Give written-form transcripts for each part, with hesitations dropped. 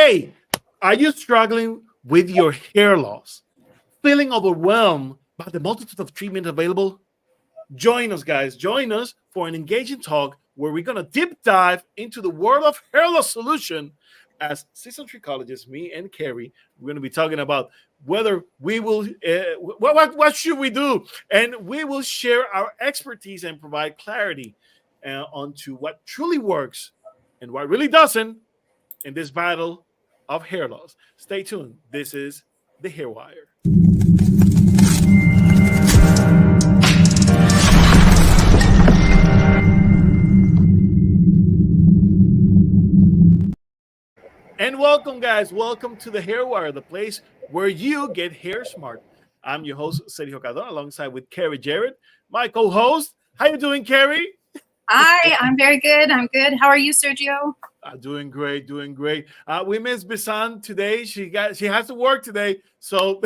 Hey, are you struggling with your hair loss? Feeling overwhelmed by the multitude of treatments available? Join us, guys. Join us for an engaging talk where we're going to deep dive into the world of hair loss solution. As seasoned trichologists, me and Carrie, we're going to be talking about whether we will, what should we do? And we will share our expertise and provide clarity onto what truly works and what really doesn't in this battle of hair loss. Stay tuned. This is the Hair Wire. And welcome, guys. Welcome to the Hair Wire, the place where you get hair smart. I'm your host, Sergio Cardona, alongside with Carrie Jarrett, my co-host. How you doing, Carrie? Hi, I'm very good. I'm good. How are you, Sergio? Doing great, doing great. We miss Bisan today. She has to work today, so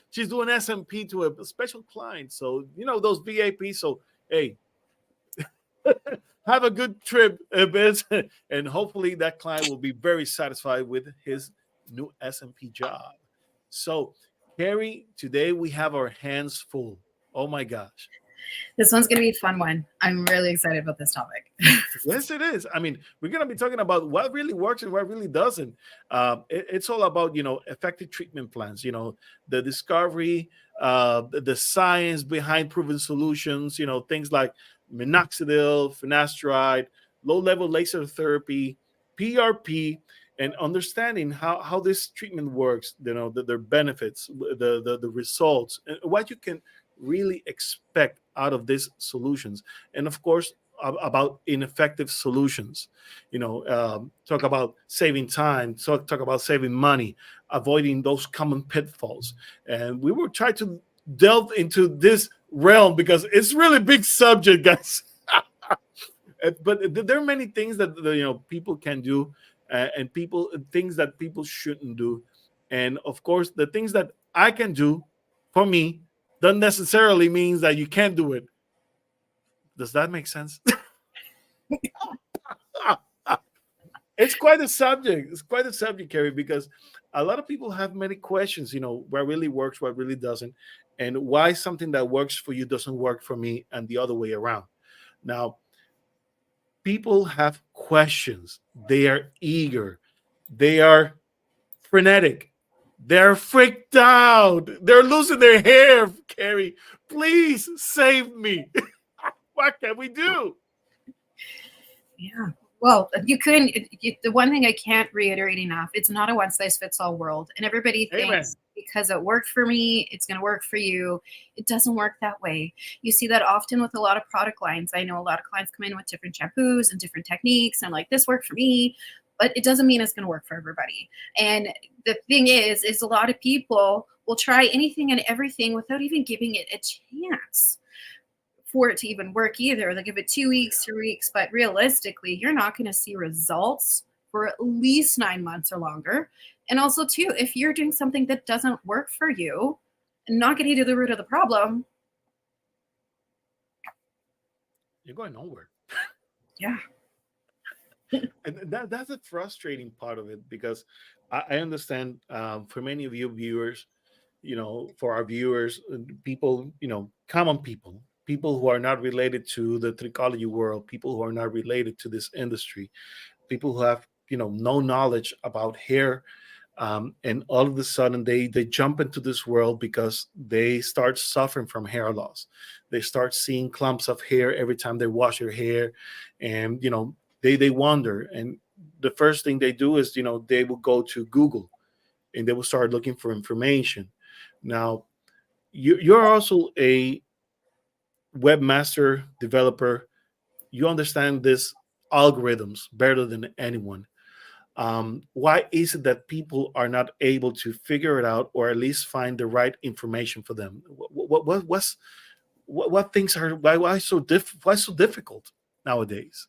she's doing SMP to a special client. So those VAP. So hey, have a good trip, Biz, and hopefully that client will be very satisfied with his new SMP job. So, Carrie, today we have our hands full. Oh my gosh. This one's going to be a fun one. I'm really excited about this topic. Yes, it is. I mean, we're going to be talking about what really works and what really doesn't. It's all about, effective treatment plans, the discovery, the science behind proven solutions, things like Minoxidil, Finasteride, low-level laser therapy, PRP, and understanding how this treatment works, their benefits, the results, and what you can really expect out of these solutions. And of course, about ineffective solutions. Talk about saving time, talk about saving money, avoiding those common pitfalls. And we will try to delve into this realm because it's really big subject, guys. But there are many things that people can do, and things that people shouldn't do. And of course, the things that I can do for me doesn't necessarily means that you can't do it. Does that make sense? It's quite a subject. It's quite a subject, Carrie, because a lot of people have many questions, what really works, what really doesn't, and why something that works for you doesn't work for me and the other way around. Now, people have questions. They are eager. They are frenetic. They're freaked out. They're losing their hair, Carrie. Please save me. What can we do? Yeah. Well, the one thing I can't reiterate enough, it's not a one-size-fits-all world. And everybody thinks because it worked for me, it's going to work for you. It doesn't work that way. You see that often with a lot of product lines. I know a lot of clients come in with different shampoos and different techniques. And I'm like, this worked for me, but it doesn't mean it's going to work for everybody. And the thing is a lot of people will try anything and everything without even giving it a chance for it to even work either. They'll give it 2 weeks, 3 weeks, but realistically, you're not going to see results for at least 9 months or longer. And also, too, if you're doing something that doesn't work for you and not getting to the root of the problem, you're going nowhere. Yeah. And that's a frustrating part of it, because I understand for many of you viewers, for our viewers, people, common people who are not related to the trichology world, people who are not related to this industry, people who have, no knowledge about hair. And all of a sudden they jump into this world because they start suffering from hair loss. They start seeing clumps of hair every time they wash their hair. And, they wonder. And the first thing they do is, they will go to Google and they will start looking for information. Now, you're also a webmaster developer. You understand these algorithms better than anyone. Why is it that people are not able to figure it out, or at least find the right information for them? What things are why so difficult nowadays?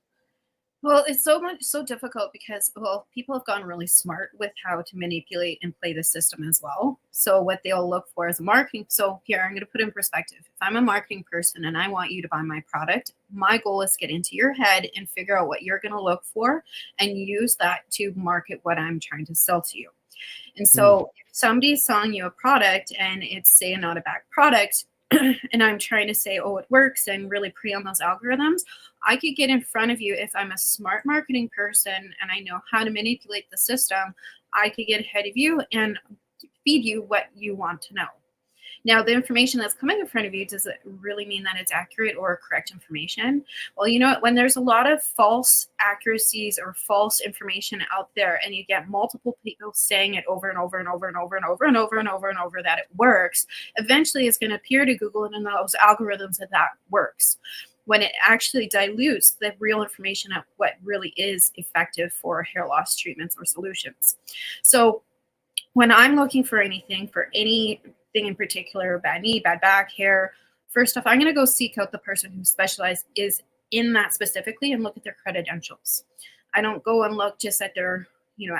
Well, it's so difficult because, well, people have gotten really smart with how to manipulate and play the system as well. So what they'll look for is marketing. So here, I'm going to put in perspective. If I'm a marketing person and I want you to buy my product, my goal is to get into your head and figure out what you're going to look for and use that to market what I'm trying to sell to you. And Mm, so if somebody's selling you a product and it's, say, a not a bad product, and I'm trying to say, oh, it works, and really pre on those algorithms, I could get in front of you if I'm a smart marketing person and I know how to manipulate the system. I could get ahead of you and feed you what you want to know. Now, the information that's coming in front of you, does it really mean that it's accurate or correct information? Well, you know what? When there's a lot of false accuracies or false information out there, and you get multiple people saying it over and over and over and over and over and over and over and over that it works, eventually it's going to appear to Google and in those algorithms that that works, when it actually dilutes the real information of what really is effective for hair loss treatments or solutions. So when I'm looking for anything, for anything in particular, bad knee, bad back, hair, first off, I'm going to go seek out the person who specializes is in that specifically and look at their credentials. I don't go and look just at their,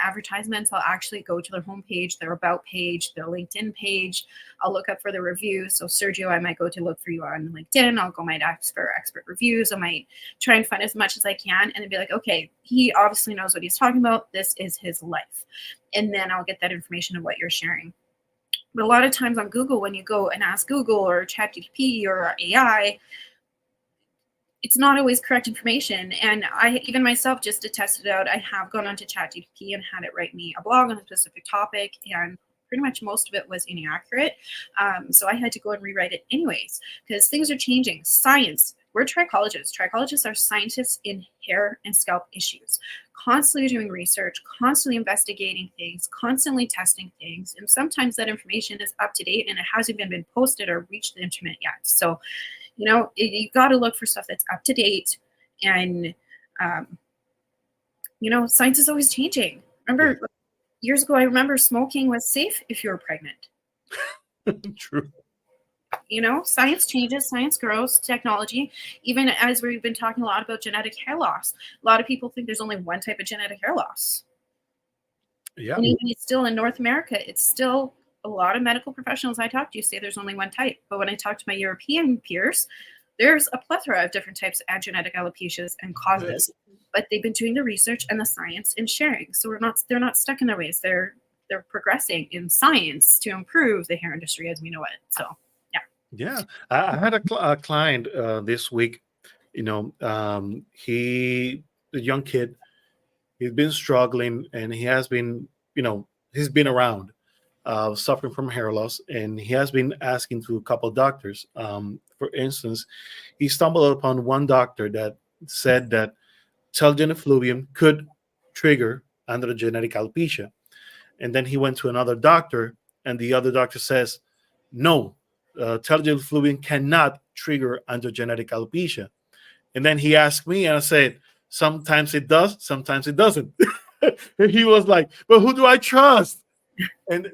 advertisements. I'll actually go to their homepage, their about page, their LinkedIn page. I'll look up for the reviews. So Sergio, I might go to look for you on LinkedIn. I'll go might ask for expert reviews. I might try and find as much as I can and then be like, okay, he obviously knows what he's talking about. This is his life. And then I'll get that information of what you're sharing. But a lot of times on Google, when you go and ask Google or ChatGPT or AI, it's not always correct information. And I, even myself, just to test it out, I have gone onto ChatGPT and had it write me a blog on a specific topic, and pretty much most of it was inaccurate. So I had to go and rewrite it anyways, because things are changing. Science, we're trichologists. Trichologists are scientists in hair and scalp issues, constantly doing research, constantly investigating things, constantly testing things. And sometimes that information is up to date and it hasn't even been posted or reached the internet yet. So you got to look for stuff that's up to date. And, science is always changing. Remember, years ago, I remember smoking was safe if you were pregnant. true. Science changes, science grows, technology. Even as we've been talking a lot about genetic hair loss, a lot of people think there's only one type of genetic hair loss. Yeah. And even it's still in North America, it's still a lot of medical professionals I talk to say there's only one type. But when I talk to my European peers, there's a plethora of different types of genetic alopecias and causes. But they've been doing the research and the science and sharing. So they're not stuck in their ways. They're progressing in science to improve the hair industry as we know it. So Yeah. I had a client this week. He, a young kid, he's been struggling, and he has been, he's been around suffering from hair loss, and he has been asking to a couple of doctors. For instance, he stumbled upon one doctor that said that telogen effluvium could trigger androgenetic alopecia. And then he went to another doctor, and the other doctor says, no, telogen effluvium cannot trigger androgenetic alopecia. And then he asked me, and I said, sometimes it does, sometimes it doesn't. And he was like, well, who do I trust? And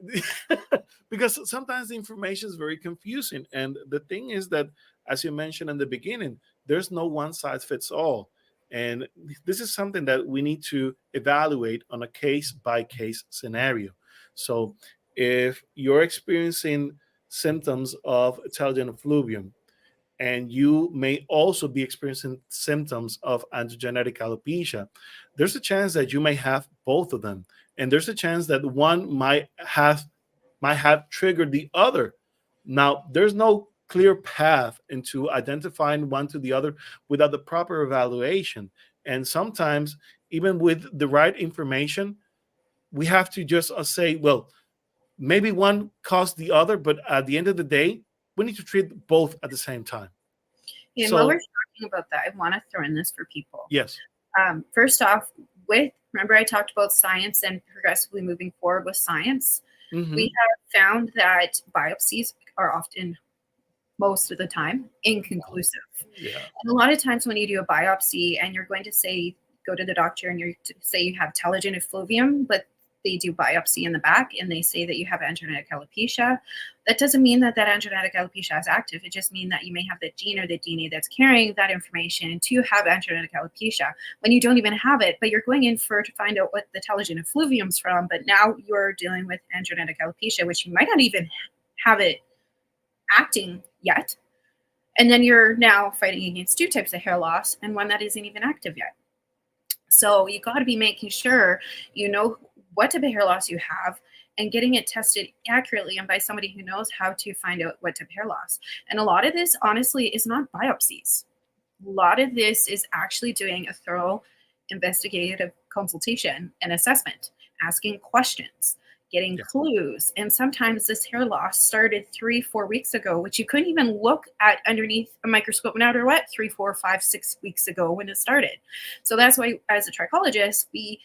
because sometimes the information is very confusing. And the thing is that, as you mentioned in the beginning, there's no one size fits all. And this is something that we need to evaluate on a case by case scenario. So if you're experiencing symptoms of telogen effluvium, and you may also be experiencing symptoms of androgenetic alopecia, there's a chance that you may have both of them, and there's a chance that one might have triggered the other. Now, there's no clear path into identifying one to the other without the proper evaluation, and sometimes even with the right information, we have to just say, well, maybe one caused the other, but at the end of the day, we need to treat both at the same time. And while we're talking about that, I want to throw in this for people. Yes. First off, remember I talked about science and progressively moving forward with science. Mm-hmm. We have found that biopsies are often, most of the time, inconclusive. Yeah. And a lot of times when you do a biopsy and you're going to say, go to the doctor and you say you have telogen effluvium, but they do biopsy in the back and they say that you have androgenetic alopecia, that doesn't mean that that androgenetic alopecia is active. It just means that you may have the gene or the DNA that's carrying that information to have androgenetic alopecia when you don't even have it, but you're going in to find out what the telogen effluvium's from, but now you're dealing with androgenetic alopecia, which you might not even have it acting yet. And then you're now fighting against two types of hair loss and one that isn't even active yet. So you got to be making sure you know what type of hair loss you have and getting it tested accurately and by somebody who knows how to find out what type of hair loss. And a lot of this, honestly, is not biopsies. A lot of this is actually doing a thorough investigative consultation and assessment, asking questions, getting clues. And sometimes this hair loss started 3-4 weeks ago, which you couldn't even look at underneath a microscope no matter what, 3, 4, 5, 6 weeks ago when it started. So that's why, as a trichologist, we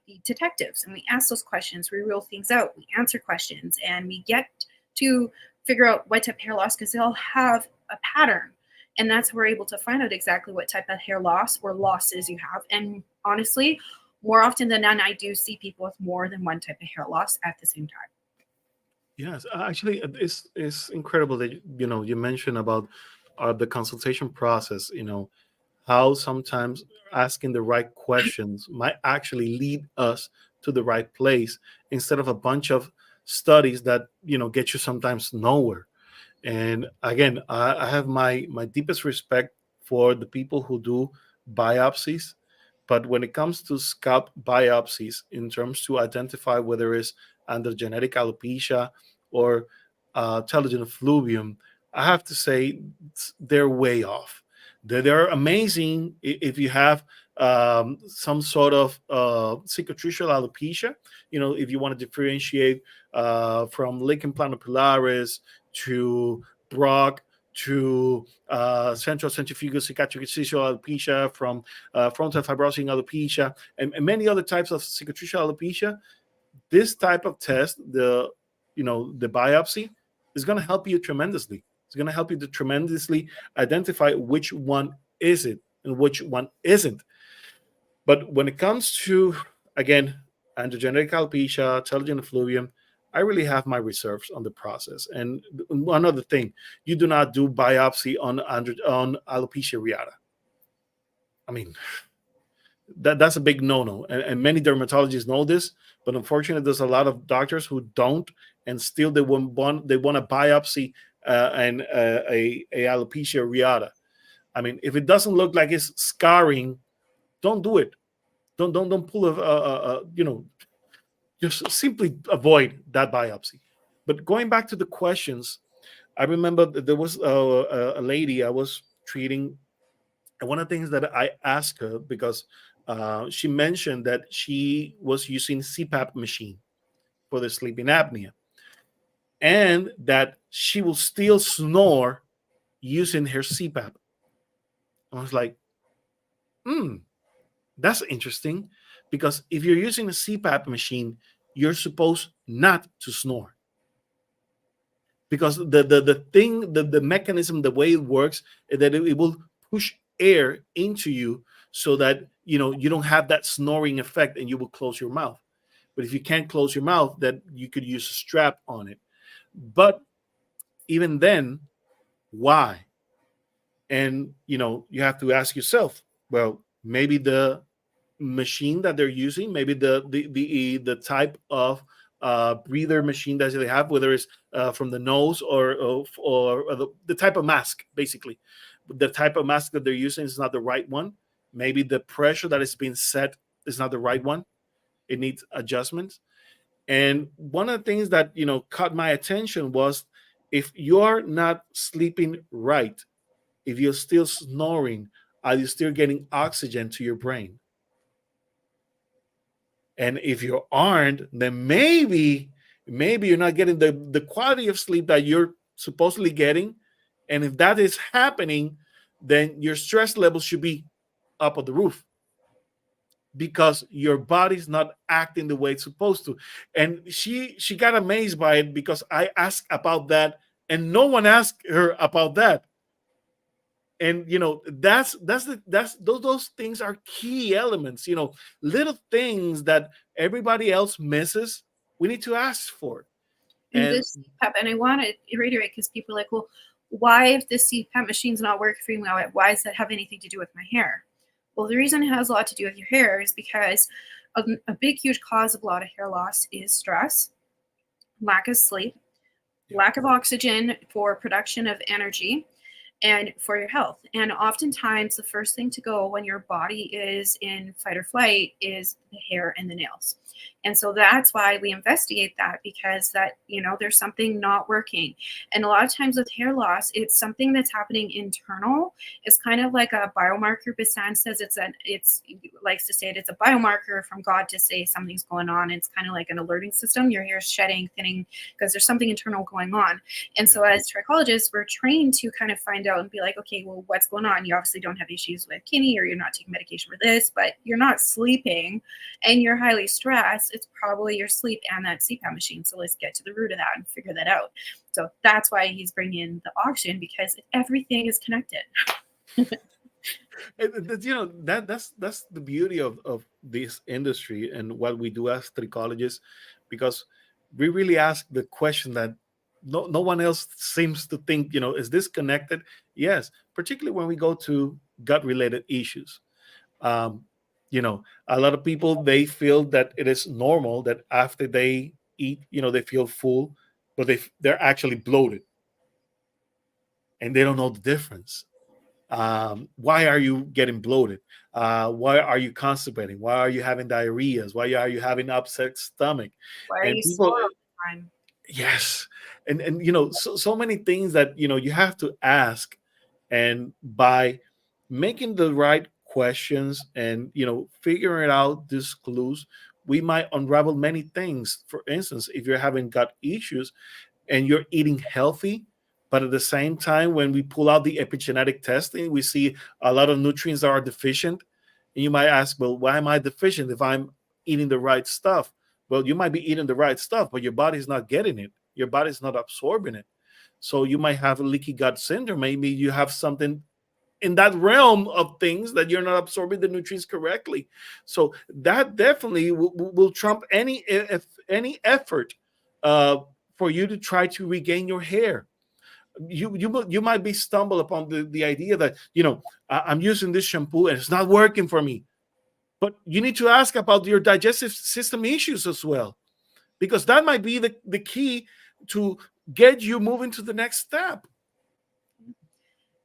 be detectives and we ask those questions, we rule things out, we answer questions, and we get to figure out what type of hair loss, because they all have a pattern. And that's where we're able to find out exactly what type of hair loss or losses you have. And honestly, more often than not, I do see people with more than one type of hair loss at the same time. Yes, actually, it's incredible that you mentioned about the consultation process. How sometimes asking the right questions might actually lead us to the right place instead of a bunch of studies that get you sometimes nowhere. And again, I have my deepest respect for the people who do biopsies, but when it comes to scalp biopsies, in terms to identify whether it's androgenetic alopecia or telogen effluvium, I have to say they're way off. They're amazing if you have some sort of cicatricial alopecia. If you want to differentiate from lichen planopilaris to Brock to central centrifugal cicatricial alopecia, from frontal fibrosing alopecia, and many other types of cicatricial alopecia. This type of test, the biopsy, is going to help you tremendously. It's going to help you to tremendously identify which one is it and which one isn't. But when it comes to, again, androgenetic alopecia, telogen effluvium, I really have my reserves on the process. And one other thing, you do not do biopsy on alopecia areata. I mean, that's a big no-no, and many dermatologists know this, but unfortunately there's a lot of doctors who don't, and still they want a biopsy and a alopecia areata. I mean, if it doesn't look like it's scarring, don't do it. Don't pull just simply avoid that biopsy. But going back to the questions, I remember that there was a lady I was treating, and one of the things that I asked her, because she mentioned that she was using CPAP machine for the sleeping apnea, and that she will still snore using her CPAP. I was like, that's interesting, because if you're using a CPAP machine, you're supposed not to snore, because the mechanism, the way it works, is that it will push air into you so that you don't have that snoring effect, and you will close your mouth. But if you can't close your mouth, then you could use a strap on it. But even then, why? And you have to ask yourself, well, maybe the machine that they're using, maybe the type of breather machine that they have, whether it's from the nose or the type of mask, basically, the type of mask that they're using is not the right one. Maybe the pressure that is being set is not the right one. It needs adjustments. And one of the things that caught my attention was, if you're not sleeping right, if you're still snoring, are you still getting oxygen to your brain? And if you aren't, then maybe you're not getting the quality of sleep that you're supposedly getting. And if that is happening, then your stress level should be up on the roof, because your body's not acting the way it's supposed to. And she got amazed by it, because I asked about that and no one asked her about that. And that's those things are key elements. Little things that everybody else misses, we need to ask for. And And this CPAP, and I want to reiterate because people are like, well, why if the CPAP machine's not working for me, why does that have anything to do with my hair? Well, the reason it has a lot to do with your hair is because a big, huge cause of a lot of hair loss is stress, lack of sleep, lack of oxygen for production of energy, and for your health. And oftentimes, the first thing to go when your body is in fight or flight is the hair and the nails. And so that's why we investigate that, because that, there's something not working. And a lot of times with hair loss, it's something that's happening internal. It's kind of like a biomarker. Basan says likes to say it's a biomarker from God to say something's going on. It's kind of like an alerting system. Your hair is shedding, thinning, because there's something internal going on. And so as trichologists, we're trained to kind of find out and be like, okay, well, what's going on? You obviously don't have issues with kidney, or you're not taking medication for this, but you're not sleeping and you're highly stressed. It's probably your sleep and that CPAP machine. So let's get to the root of that and figure that out. So that's why he's bringing in the oxygen, because everything is connected. That's the beauty of this industry and what we do as trichologists, because we really ask the question that no one else seems to think. Is this connected? Yes, particularly when we go to gut related issues. um, a lot of people, they feel that it is normal that after they eat, they feel full, but they're actually bloated, and they don't know the difference. Why are you getting bloated? Why are you constipating? Why are you having diarrheas? Why are you having upset stomach? Why are And you sore all the time? yes, and so many things that you have to ask. And by making the right questions and figuring out these clues, we might unravel many things. For instance, if you're having gut issues and you're eating healthy, but at the same time, when we pull out the epigenetic testing, we see a lot of nutrients that are deficient. And you might ask, well, why am I deficient if I'm eating the right stuff? Well, you might be eating the right stuff, but your body's not getting it. Your body's not absorbing it. So you might have a leaky gut syndrome. Maybe you have something in that realm of things that you're not absorbing the nutrients correctly. So that definitely will trump any effort for you to try to regain your hair. You might be stumble upon the idea that I'm using this shampoo and it's not working for me, but you need to ask about your digestive system issues as well, because that might be the key to get you moving to the next step.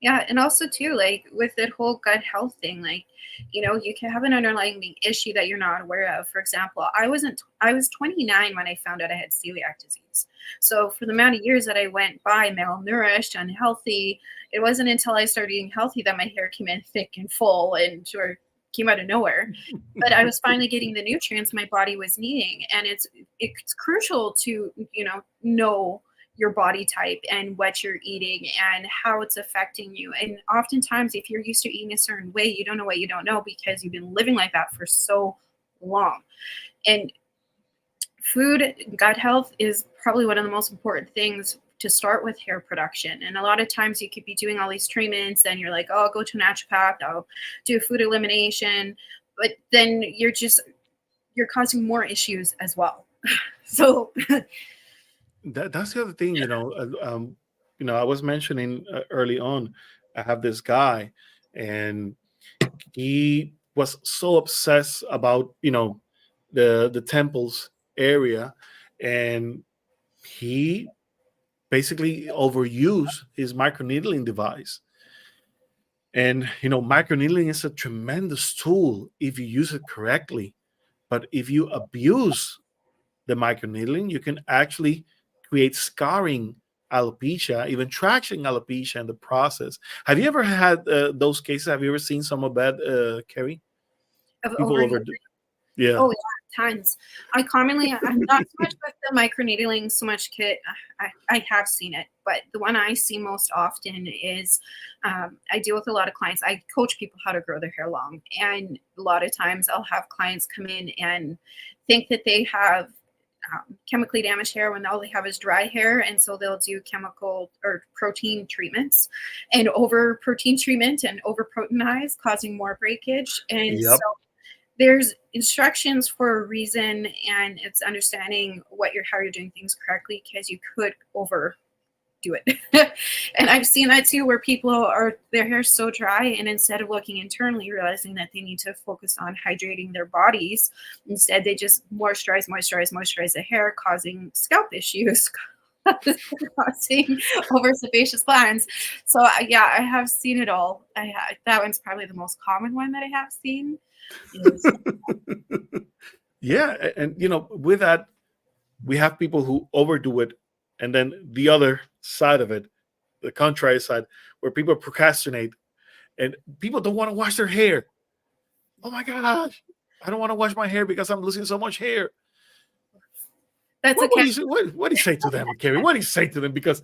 Yeah, and also too, like with that whole gut health thing, like, you can have an underlying issue that you're not aware of. For example, I was 29 when I found out I had celiac disease. So for the amount of years that I went by malnourished, unhealthy, it wasn't until I started eating healthy that my hair came in thick and full and sure came out of nowhere. But I was finally getting the nutrients my body was needing. And it's crucial to, know your body type and what you're eating and how it's affecting you. And oftentimes, if you're used to eating a certain way, you don't know what you don't know because you've been living like that for so long. And food, gut health is probably one of the most important things to start with hair production. And a lot of times you could be doing all these treatments and you're like, oh, I'll go to a naturopath, I'll do food elimination. But then you're causing more issues as well. So That's the other thing. I was mentioning early on, I have this guy, and he was so obsessed about the temples area, and he basically overused his microneedling device. And microneedling is a tremendous tool if you use it correctly, but if you abuse the microneedling, you can actually create scarring alopecia, even traction alopecia in the process. Have you ever had those cases? Have you ever seen some of that, Carrie? of People overuse. over, yeah. Oh yeah, tons. I'm not so much with the microneedling so much kit. I have seen it, but the one I see most often is I deal with a lot of clients. I coach people how to grow their hair long, and a lot of times I'll have clients come in and think that they have chemically damaged hair when all they have is dry hair, and so they'll do chemical or protein treatments, and over protein treatment and over proteinize, causing more breakage. And so there's instructions for a reason, and it's understanding how you're doing things correctly, because you could overdo it. And I've seen that too, where their hair's so dry, and instead of looking internally, realizing that they need to focus on hydrating their bodies, instead they just moisturize the hair, causing scalp issues, causing over sebaceous glands. So yeah, I have seen it all. That one's probably the most common one that I have seen. Yeah, and with that, we have people who overdo it, and then the other side of it, the contrary side, where people procrastinate and people don't want to wash their hair. Oh my gosh, I don't want to wash my hair because I'm losing so much hair. That's what do you say to them, Carrie? What do you say to them? Because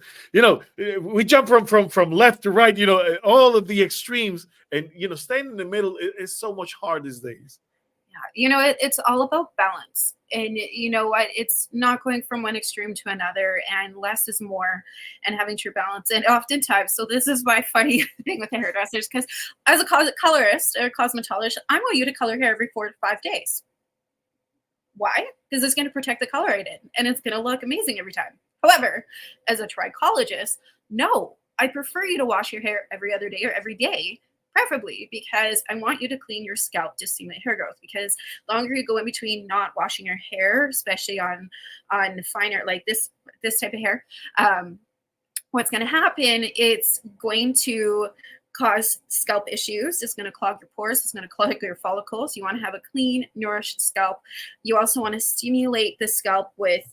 we jump from left to right, all of the extremes, and staying in the middle is so much hard these days. Yeah, it's all about balance, and you know what? It's not going from one extreme to another, and less is more, and having true balance. And oftentimes, so this is my funny thing with the hairdressers, because as a colorist or cosmetologist, I want you to color hair every 4 to 5 days. Why? Because it's going to protect the color I did, and it's going to look amazing every time. However, as a trichologist, no, I prefer you to wash your hair every other day or every day, preferably, because I want you to clean your scalp to stimulate hair growth. Because the longer you go in between not washing your hair, especially on finer, like this type of hair, what's going to happen? It's going to cause scalp issues. It's going to clog your pores. It's going to clog your follicles. You want to have a clean, nourished scalp. You also want to stimulate the scalp with,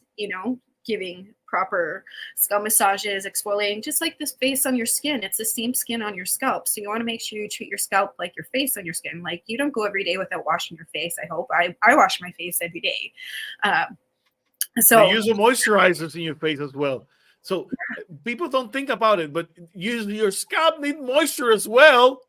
giving proper scalp massages, exfoliating, just like this face on your skin. It's the same skin on your scalp. So you want to make sure you treat your scalp like your face on your skin. Like, you don't go every day without washing your face. I hope I wash my face every day. So you use the moisturizers in your face as well. So people don't think about it, but your scalp needs moisture as well.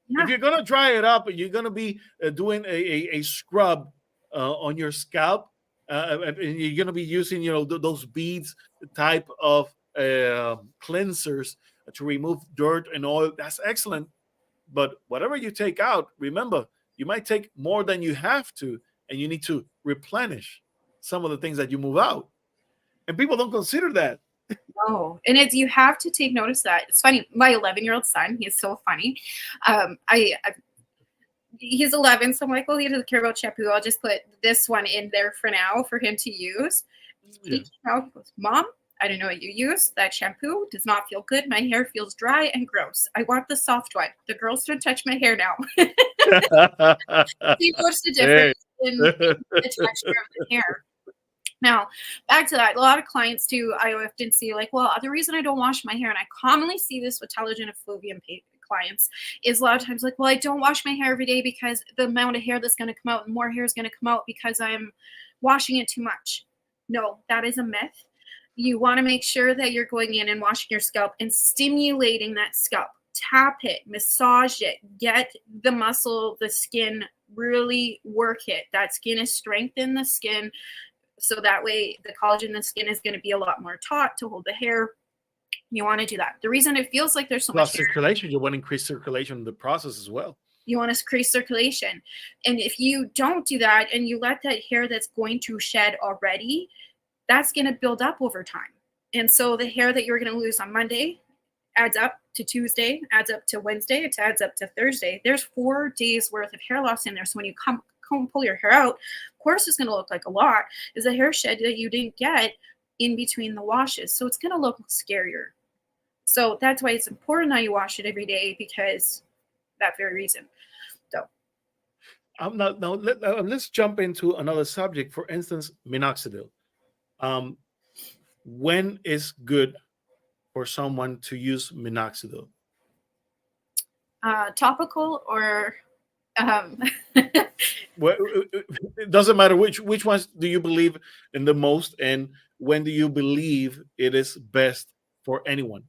Yeah. If you're going to dry it up, you're going to be doing a scrub on your scalp, and you're going to be using, those beads type of cleansers to remove dirt and oil. That's excellent. But whatever you take out, remember, you might take more than you have to, and you need to replenish some of the things that you move out. And people don't consider that. Oh, and you have to take notice of that. It's funny. My 11-year-old son, he's so funny. He's 11, so I'm like, well, he doesn't care about shampoo. I'll just put this one in there for now for him to use. Yeah. He goes, Mom, I don't know what you use. That shampoo does not feel good. My hair feels dry and gross. I want the soft one. The girls don't touch my hair now. He noticed the difference in the texture of the hair. Now, back to that, a lot of clients too, I often see like, well, the reason I don't wash my hair, and I commonly see this with telogen effluvium clients, is a lot of times like, well, I don't wash my hair every day because the amount of hair that's going to come out, and more hair is going to come out because I'm washing it too much. No, that is a myth. You want to make sure that you're going in and washing your scalp and stimulating that scalp. Tap it, massage it, get the muscle, the skin, really work it. That skin is strengthened, the skin. So that way the collagen in the skin is going to be a lot more taut to hold the hair. You want to do that. The reason it feels like there's so much circulation, you want to increase circulation in the process as well. You want to increase circulation. And if you don't do that and you let that hair that's going to shed already, that's going to build up over time. And so the hair that you're going to lose on Monday adds up to Tuesday, adds up to Wednesday, it adds up to Thursday. There's 4 days worth of hair loss in there. So when you pull your hair out, of course it's going to look like a lot. Is a hair shed that you didn't get in between the washes. So it's going to look scarier. So that's why it's important that you wash it every day, because that very reason. So let's jump into another subject. For instance, minoxidil. When is good for someone to use minoxidil? Topical or well, it doesn't matter which ones do you believe in the most, and when do you believe it is best for anyone?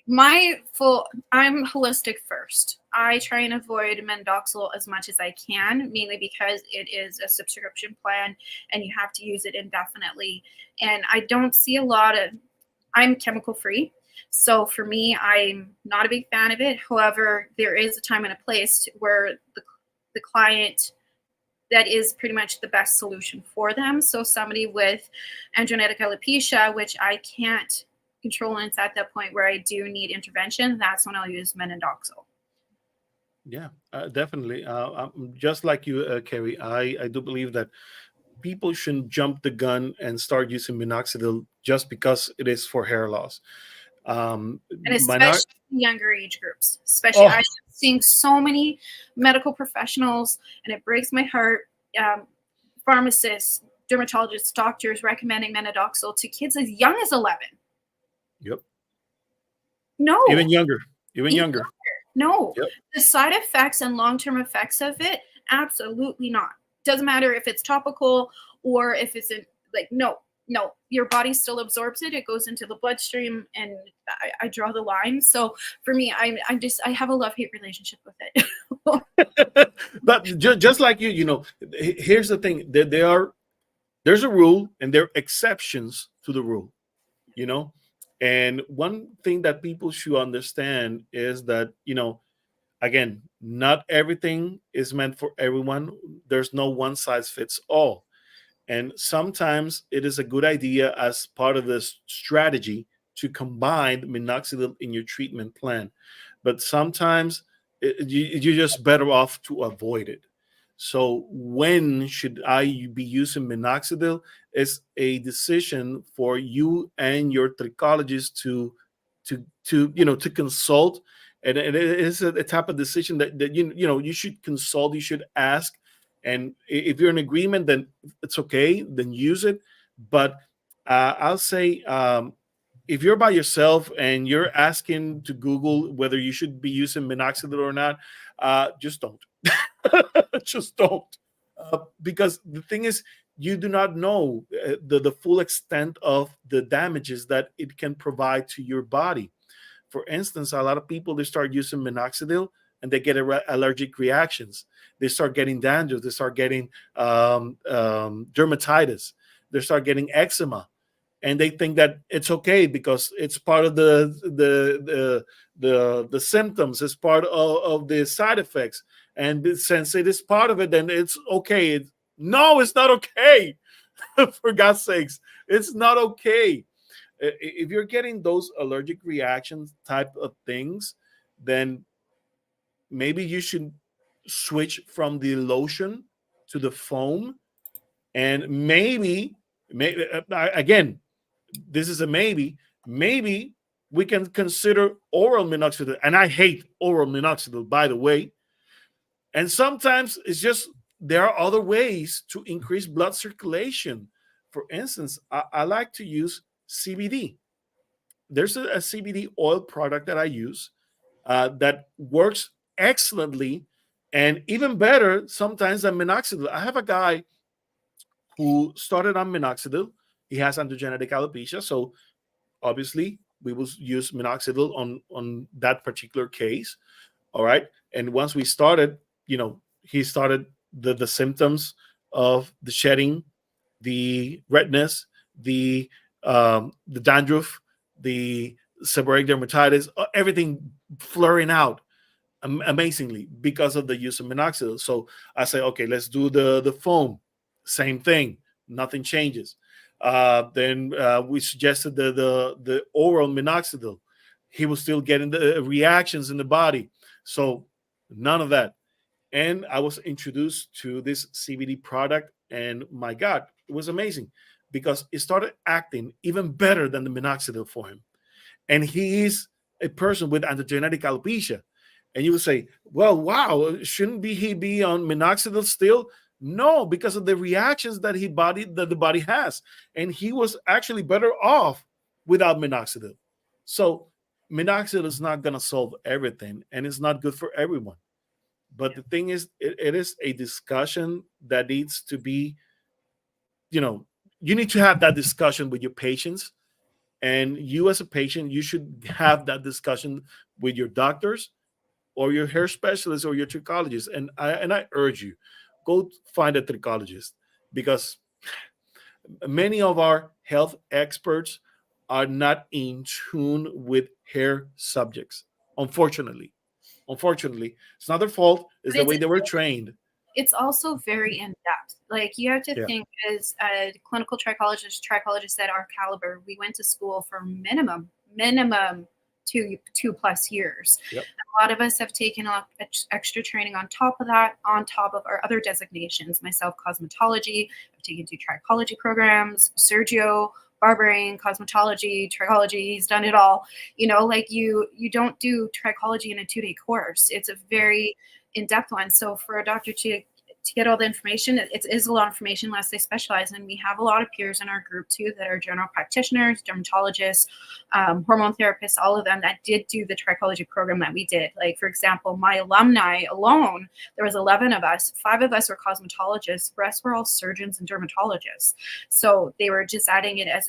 I'm holistic first. I try and avoid Minoxidil as much as I can, mainly because it is a subscription plan and you have to use it indefinitely. And I don't see a lot of, I'm chemical free. So for me, I'm not a big fan of it. However, there is a time and a place where the client, that is pretty much the best solution for them. So somebody with androgenetic alopecia, which I can't control, and it's at that point where I do need intervention, that's when I'll use Minoxidil. Yeah, definitely. Just like you, Carrie, I do believe that people shouldn't jump the gun and start using minoxidil just because it is for hair loss. And Minor- especially younger age groups. Especially, oh, I'm seeing so many medical professionals, and it breaks my heart. Pharmacists, dermatologists, doctors recommending Minoxidil to kids as young as 11. yep. No, Even younger. Even even younger. no. Yep. The side effects and long-term effects of it, absolutely not. Doesn't matter if it's topical or if it's in, like, no. Your body still absorbs it. It goes into the bloodstream, and I draw the line. So for me, I have a love-hate relationship with it. But just like you, here's the thing: there's a rule, and there are exceptions to the rule. You know, and one thing that people should understand is that again, not everything is meant for everyone. There's no one size fits all. And sometimes it is a good idea as part of this strategy to combine minoxidil in your treatment plan. But sometimes you're just better off to avoid it. So when should I be using minoxidil is a decision for you and your trichologist to consult. And it is a type of decision that you should consult, you should ask, and if you're in agreement, then it's okay, then use it. But I'll say, if you're by yourself and you're asking to Google whether you should be using minoxidil or not, just don't. Just don't. Because the thing is, you do not know the full extent of the damages that it can provide to your body. For instance, a lot of people, they start using minoxidil and they get allergic reactions. They start getting dandruff. They start getting dermatitis. They start getting eczema, and they think that it's okay because it's part of the symptoms. It's part of the side effects, and since it is part of it, then it's okay. No, it's not okay. For God's sakes, it's not okay. If you're getting those allergic reactions type of things, then maybe you should switch from the lotion to the foam, and maybe again, this is a maybe we can consider oral minoxidil. And I hate oral minoxidil, by the way. And sometimes it's just there are other ways to increase blood circulation. For instance, I like to use CBD. There's a CBD oil product that I use that works excellently and even better sometimes than minoxidil. I have a guy who started on minoxidil. He has androgenetic alopecia, so obviously we will use minoxidil on that particular case. All right, and once we started, he started the symptoms of the shedding, the redness, the dandruff, the seborrheic dermatitis, everything flaring out amazingly because of the use of minoxidil. So I say, okay, let's do the foam. Same thing, nothing changes. Then we suggested the oral minoxidil. He was still getting the reactions in the body, so none of that. And I was introduced to this CBD product, and my God, it was amazing because it started acting even better than the minoxidil for him. And he is a person with androgenetic alopecia. And you would say, well, wow, shouldn't he be on minoxidil still? No, because of the reactions that the body has. And he was actually better off without minoxidil. So minoxidil is not going to solve everything, and it's not good for everyone. But the thing is, it is a discussion that needs to be, you need to have that discussion with your patients And you as a patient, you should have that discussion with your doctors or your hair specialist or your trichologist. And I urge you, go find a trichologist, because many of our health experts are not in tune with hair subjects. Unfortunately, it's not their fault. It's But the way they were trained. it's also very in depth. Like you have to Yeah. think, as a clinical trichologist at our caliber, we went to school for minimum 2+ years. Yep. A lot of us have taken off extra training on top of that, on top of our other designations. Myself, cosmetology. I've taken 2 trichology programs. Sergio, barbering, cosmetology, trichology. He's done it all. Like you don't do trichology in a 2-day course. It's a very in-depth one. So for a doctor to get all the information, it is a lot of information unless they specialize. And we have a lot of peers in our group too that are general practitioners, dermatologists, hormone therapists, all of them that did do the trichology program that we did. Like, for example, my alumni alone, there was 11 of us. 5 of us were cosmetologists. The rest were all surgeons and dermatologists. So they were just adding it as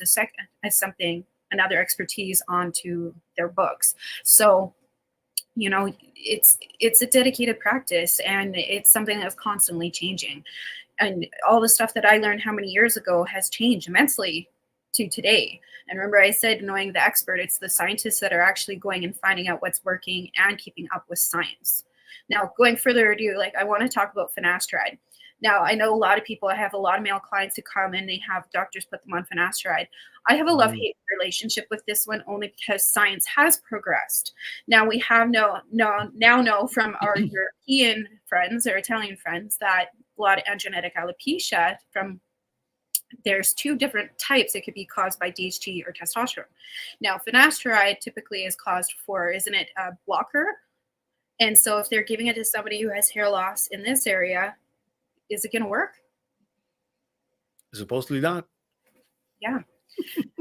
another expertise onto their books. So it's a dedicated practice, and it's something that's constantly changing. And all the stuff that I learned how many years ago has changed immensely to today. And remember, I said, knowing the expert, it's the scientists that are actually going and finding out what's working and keeping up with science. Now, going further ado, I want to talk about finasteride. Now, I know a lot of people, I have a lot of male clients who come and they have doctors put them on finasteride. I have a love-hate relationship with this one, only because science has progressed. Now we have now know from our European friends or Italian friends that a lot of androgenetic alopecia, there's 2 different types. It could be caused by DHT or testosterone. Now, finasteride typically is caused for, isn't it, a blocker? And so if they're giving it to somebody who has hair loss in this area, is it going to work? Supposedly not. Yeah.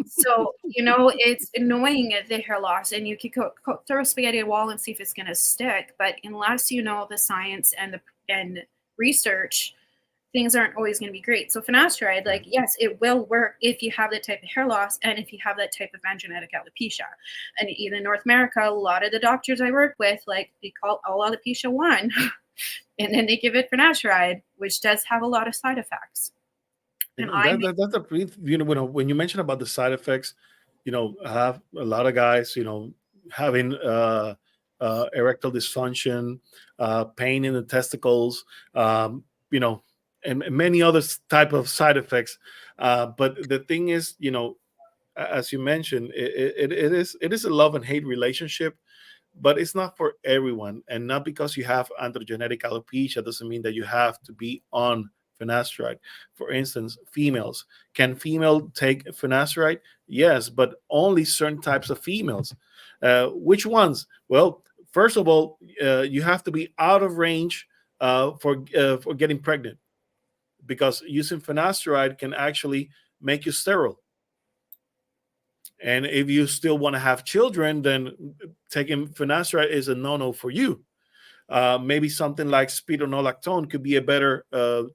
So, it's annoying at the hair loss, and you could throw a spaghetti at a wall and see if it's going to stick. But unless you know the science and research, things aren't always going to be great. So finasteride, yes, it will work if you have that type of hair loss and if you have that type of androgenetic alopecia. And even in North America, a lot of the doctors I work with, they call all alopecia 1. And then they give it finasteride, which does have a lot of side effects. And that's a brief, when you mention about the side effects, I have a lot of guys, having erectile dysfunction, pain in the testicles, and many other type of side effects. But the thing is, as you mentioned, it is a love and hate relationship. But it's not for everyone, and not because you have androgenetic alopecia doesn't mean that you have to be on finasteride. For instance, females. Can female take finasteride? Yes, but only certain types of females. Which ones? Well, first of all, you have to be out of range for getting pregnant, because using finasteride can actually make you sterile. And if you still want to have children, then taking finasteride is a no-no for you. Maybe something like spironolactone could be a better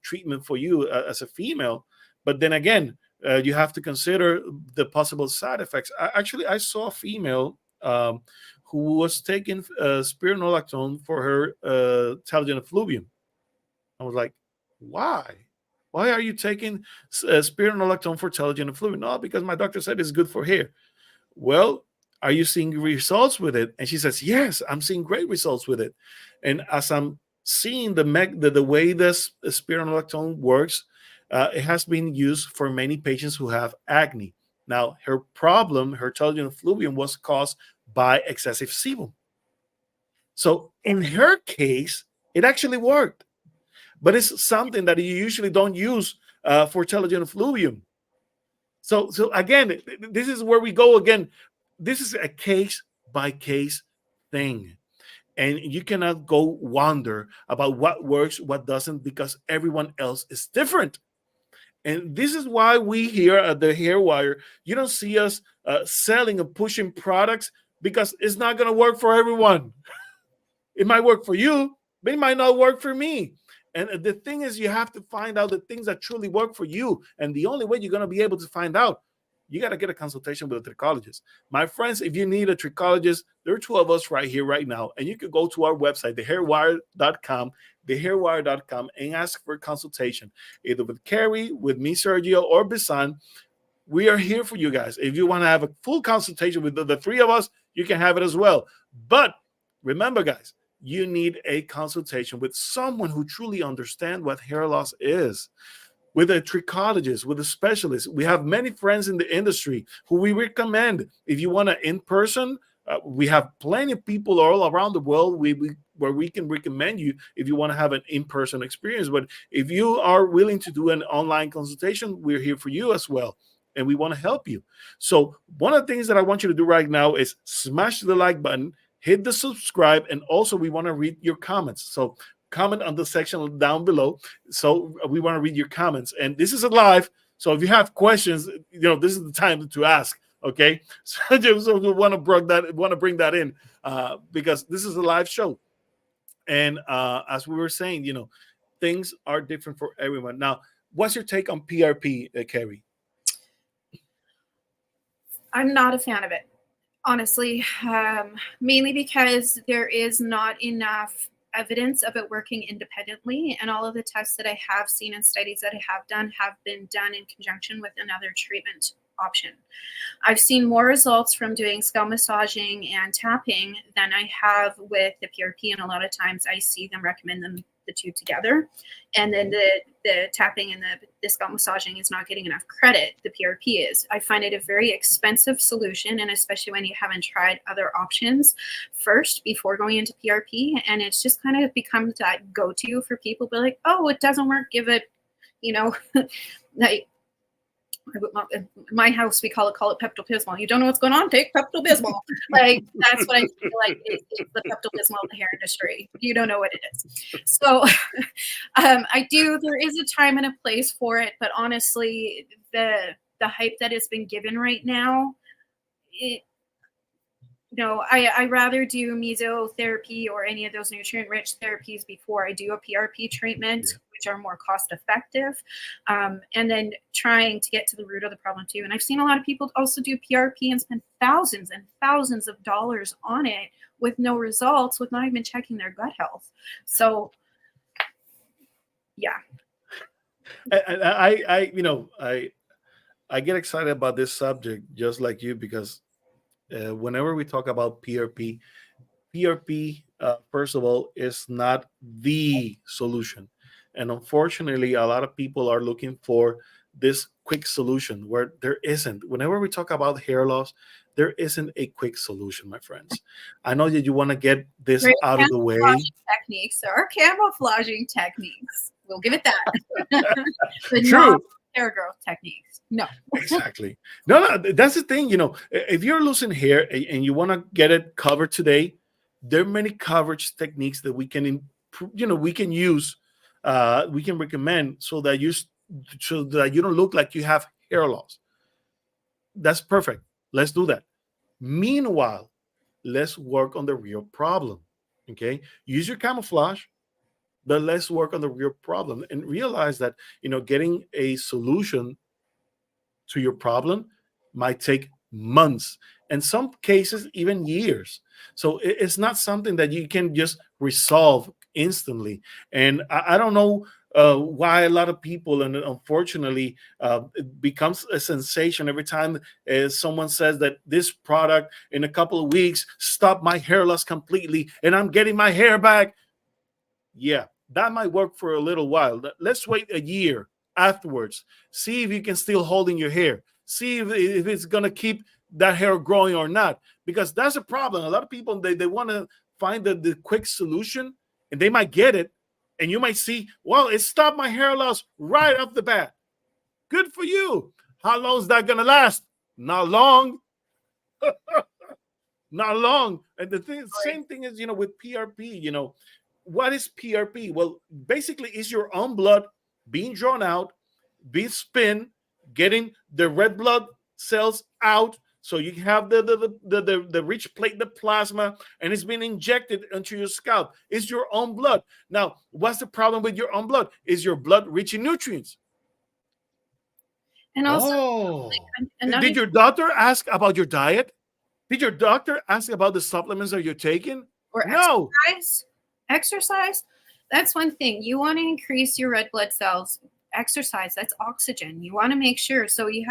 treatment for you as a female. But then again, you have to consider the possible side effects. I saw a female who was taking spironolactone for her telogen effluvium. I was like, why? Why are you taking spironolactone for telogen effluvium? No, because my doctor said it's good for hair. Well, are you seeing results with it? And she says, yes, I'm seeing great results with it. And as I'm seeing the way this spironolactone works, it has been used for many patients who have acne. Now, her problem, her telogen effluvium, was caused by excessive sebum. So in her case, it actually worked. But it's something that you usually don't use for telogen effluvium. So again, this is where we go again. This is a case by case thing. And you cannot go wonder about what works, what doesn't, because everyone else is different. And this is why we here at the Hair Wire, you don't see us selling or pushing products, because it's not going to work for everyone. It might work for you, but it might not work for me. And the thing is, you have to find out the things that truly work for you. And the only way you're going to be able to find out you got to get a consultation with a trichologist. My friends, if you need a trichologist, there are two of us right here, right now. And you can go to our website, thehairwire.com, and ask for a consultation, either with Carrie, with me, Sergio, or Bisan. We are here for you guys. If you want to have a full consultation with the three of us, you can have it as well. But remember, guys, you need a consultation with someone who truly understands what hair loss is, with a trichologist, with a specialist. We have many friends in the industry who we recommend. If you want to in person, we have plenty of people all around the world where we can recommend you if you want to have an in-person experience. But if you are willing to do an online consultation, we're here for you as well. And we want to help you. So one of the things that I want you to do right now is smash the like button, hit the subscribe, and also we want to read your comments. So comment on the section down below. So we want to read your comments. And this is a live. So if you have questions, this is the time to ask. Okay. So we want to bring that in because this is a live show. And as we were saying, things are different for everyone. Now, what's your take on PRP, Carrie? I'm not a fan of it, honestly, mainly because there is not enough evidence of it working independently. And all of the tests that I have seen and studies that I have been done in conjunction with another treatment option. I've seen more results from doing scalp massaging and tapping than I have with the PRP. And a lot of times I see them recommend the two together. And then the tapping and the scalp massaging is not getting enough credit. The PRP is. I find it a very expensive solution, and especially when you haven't tried other options first before going into PRP. And it's just kind of becomes that go-to for people. Be like, oh, it doesn't work. Give it, like, in my house, we call it Pepto-Bismol. You don't know what's going on? Take Pepto-Bismol. Like, that's what I feel like is the Pepto-Bismol of the hair industry. You don't know what it is. So there is a time and a place for it, but honestly, the hype that has been given right now, I rather do mesotherapy or any of those nutrient-rich therapies before I do a PRP treatment, which are more cost-effective, and then trying to get to the root of the problem too. And I've seen a lot of people also do PRP and spend thousands and thousands of dollars on it with no results, with not even checking their gut health. So, yeah. And I get excited about this subject just like you, because whenever we talk about PRP, first of all, is not the solution. And unfortunately, a lot of people are looking for this quick solution where there isn't. Whenever we talk about hair loss, there isn't a quick solution, my friends. I know that you want to get this out of the way. Techniques. There are camouflaging techniques. We'll give it that. But True. Hair growth techniques. No. Exactly. No, that's the thing. If you're losing hair and you want to get it covered today, there are many coverage techniques that we can use. We can recommend so that you don't look like you have hair loss. That's perfect. Let's do that. Meanwhile, let's work on the real problem. Okay, use your camouflage, but let's work on the real problem and realize that getting a solution to your problem might take months, in some cases even years. So it's not something that you can just resolve instantly. And I don't know why a lot of people, and unfortunately it becomes a sensation every time someone says that this product in a couple of weeks stopped my hair loss completely and I'm getting my hair back. Yeah, that might work for a little while. Let's wait a year afterwards. See if you can still hold in your hair. See if it's going to keep that hair growing or not. Because that's a problem. A lot of people, they want to find the quick solution, and they might get it. And you might see, well, it stopped my hair loss right off the bat. Good for you. How long is that going to last? Not long. Not long. And same thing is, with PRP, what is PRP? Well, basically, it's your own blood being drawn out, being spin, getting the red blood cells out, so you have the rich platelet plasma, and it's being injected into your scalp. It's your own blood. Now, what's the problem with your own blood? Is your blood rich in nutrients? And also, Oh, another did your doctor ask about your diet? Did your doctor ask about the supplements that you're taking? or No. exercise. That's one thing. You want to increase your red blood cells. Exercise, that's oxygen. You want to make sure. So you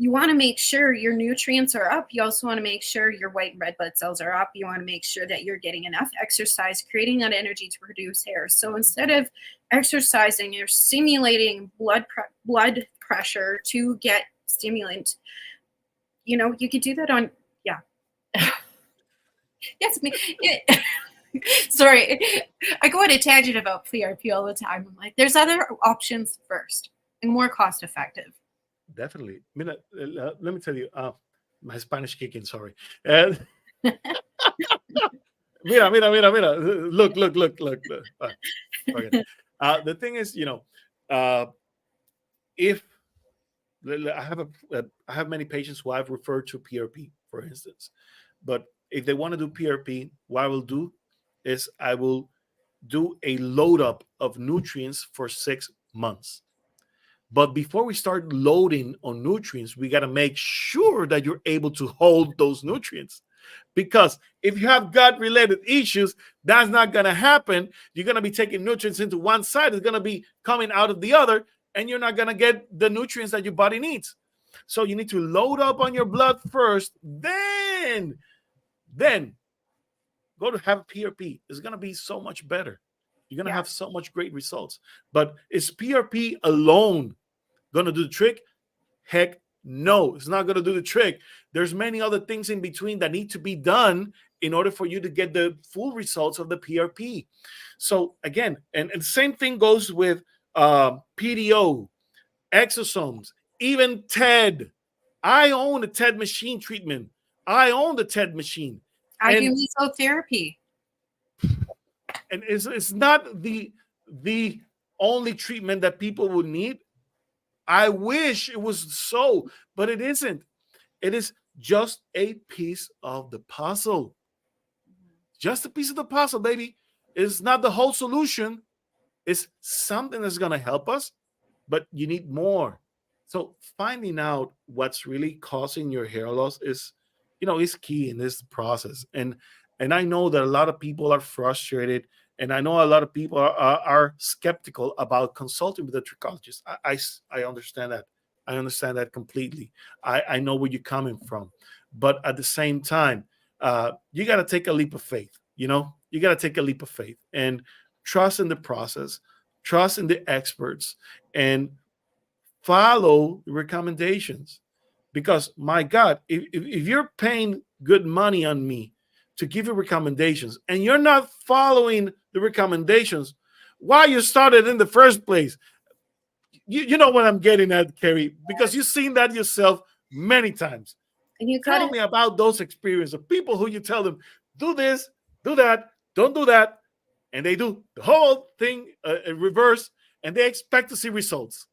want to make sure your nutrients are up. You also want to make sure your white and red blood cells are up. You want to make sure that you're getting enough exercise, creating that energy to produce hair. So instead of exercising, you're stimulating blood pressure to get stimulant. You could do that on, yeah. Yes, me. Sorry, I go on a tangent about PRP all the time. I'm like, there's other options first and more cost effective. Definitely. Mira, let me tell you, my Spanish kicking, sorry. Mira. Look. Okay. The thing is, if I have many patients who I've referred to PRP, for instance, but if they want to do PRP, what I will do is I will do a load up of nutrients for 6 months. But before we start loading on nutrients, we got to make sure that you're able to hold those nutrients. Because if you have gut related issues, that's not going to happen. You're going to be taking nutrients into one side, it's going to be coming out of the other, and you're not going to get the nutrients that your body needs. So you need to load up on your blood first, then go to have PRP. It's going to be so much better. You're going to have so much great results. But is PRP alone going to do the trick? Heck no, it's not going to do the trick. There's many other things in between that need to be done in order for you to get the full results of the PRP. So again, and the same thing goes with PDO, exosomes, even TED. I own a TED machine treatment. I own the TED machine. I do mesotherapy. And it's not the only treatment that people would need. I wish it was so, but it isn't. It is just a piece of the puzzle. Just a piece of the puzzle, baby. It's not the whole solution. It's something that's going to help us, but you need more. So finding out what's really causing your hair loss is key in this process. And I know that a lot of people are frustrated, and I know a lot of people are skeptical about consulting with a trichologist. I understand that. I understand that completely. I know where you're coming from. But at the same time, you got to take a leap of faith. You got to take a leap of faith and trust in the process, trust in the experts, and follow the recommendations. Because my God, if you're paying good money on me to give you recommendations and you're not following the recommendations, why you started in the first place? You know what I'm getting at, Carrie, because you've seen that yourself many times. And you tell me about those experiences of people who you tell them, do this, do that, don't do that. And they do the whole thing in reverse, and they expect to see results.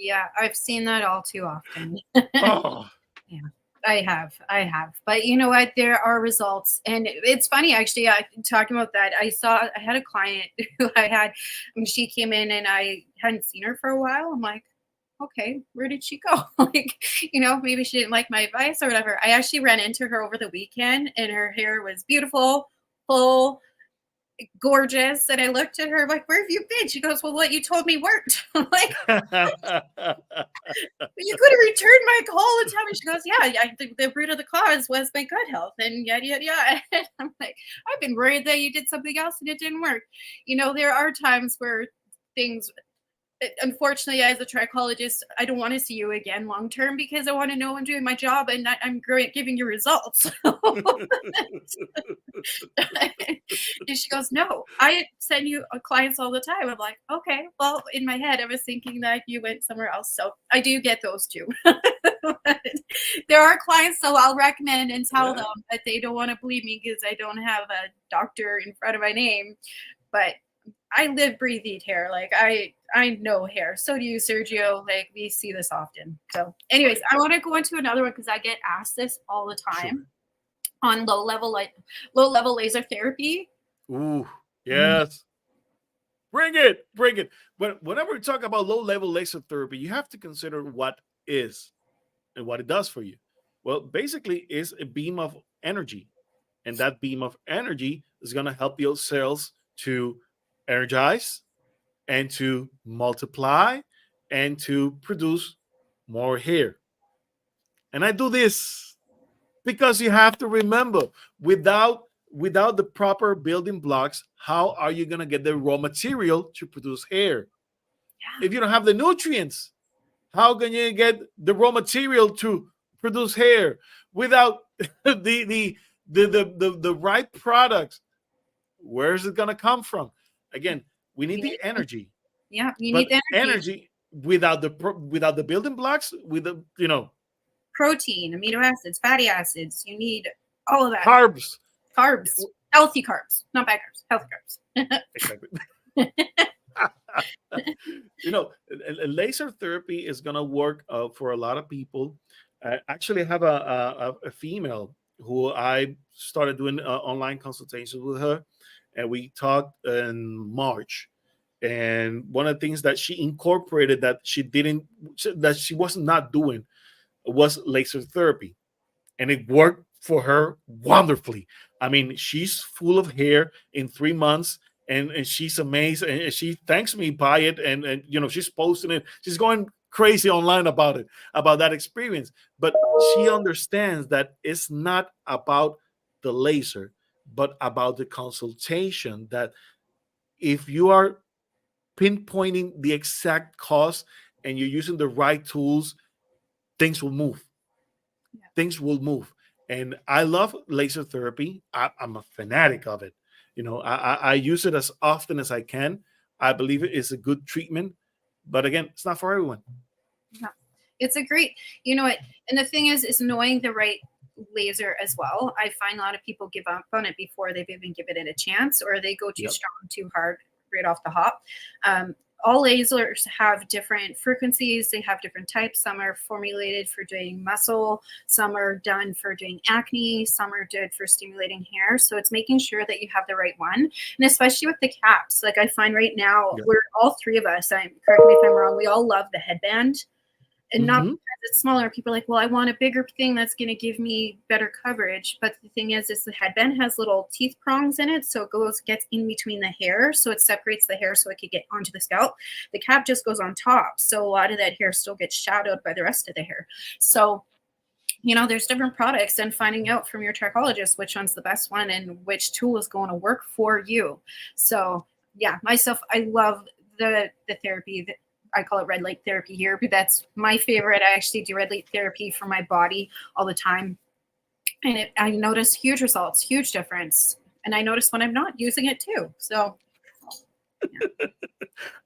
Yeah, I've seen that all too often. Oh. Yeah, I have. But you know what? There are results. And it's funny, actually, talking about that. I had a client who when she came in and I hadn't seen her for a while. I'm like, okay, where did she go? Maybe she didn't like my advice or whatever. I actually ran into her over the weekend and her hair was beautiful, full, gorgeous. And I looked at her like, where have you been? She goes, well, what you told me worked. I'm like, you could have returned my call and tell me. She goes, yeah, the root of the cause was my gut health and yada. And I'm like, I've been worried that you did something else and it didn't work. There are times where things, unfortunately, as a trichologist, I don't want to see you again long term because I want to know I'm doing my job and that I'm giving you results. And she goes, no, I send you clients all the time. I'm like, okay, well, in my head, I was thinking that you went somewhere else. So I do get those too. There are clients, so I'll recommend and tell them that they don't want to believe me because I don't have a doctor in front of my name. But I live, breathe, eat hair. Like I know hair. So do you, Sergio. Like we see this often. So anyways, I want to go into another one because I get asked this all the time on low level laser therapy. Ooh, yes. Bring it, bring it. But whenever we talk about low-level laser therapy, you have to consider what is and what it does for you. Well, basically, it's a beam of energy, and that beam of energy is going to help your cells to energize and to multiply and to produce more hair. And I do this because you have to remember, without the proper building blocks, how are you going to get the raw material to produce hair? If you don't have the nutrients, how can you get the raw material to produce hair without the right products? Where is it going to come from? Again, we need the energy. Yeah, you But need the energy without the building blocks, with the protein, amino acids, fatty acids. You need all of that. carbs, healthy carbs, not bad carbs, healthy carbs. exactly. Laser therapy is gonna work for a lot of people. I actually have a female who I started doing online consultations with her, and we talked in March. And one of the things that she incorporated that she was not doing was laser therapy, and it worked for her wonderfully. I mean, she's full of hair in 3 months, and she's amazed, and she thanks me by it, and she's posting it. She's going crazy online about it, about that experience. But she understands that it's not about the laser, but about the consultation. That if you are pinpointing the exact cause and you're using the right tools, things will move. Things will move. And I love laser therapy. I'm a fanatic of it. I use it as often as I can. I believe it is a good treatment, but again, it's not for everyone. Yeah. It's a great, and the thing is knowing the right laser as well. I find a lot of people give up on it before they've even given it a chance, or they go too strong, too hard right off the hop. All lasers have different frequencies. They have different types. Some are formulated for doing muscle. Some are done for doing acne. Some are good for stimulating hair. So it's making sure that you have the right one. And especially with the caps, like I find right now, we're all three of us, correct me if I'm wrong, we all love the headband. And not because it's smaller. People are like, well, I want a bigger thing that's going to give me better coverage. But the thing is the headband has little teeth prongs in it. So it gets in between the hair. So it separates the hair so it can get onto the scalp. The cap just goes on top. So a lot of that hair still gets shadowed by the rest of the hair. So, there's different products, and finding out from your trichologist which one's the best one and which tool is going to work for you. So, yeah, myself, I love the therapy that I call it red light therapy here, but that's my favorite. I actually do red light therapy for my body all the time. And I notice huge results, huge difference. And I notice when I'm not using it too. So, yeah.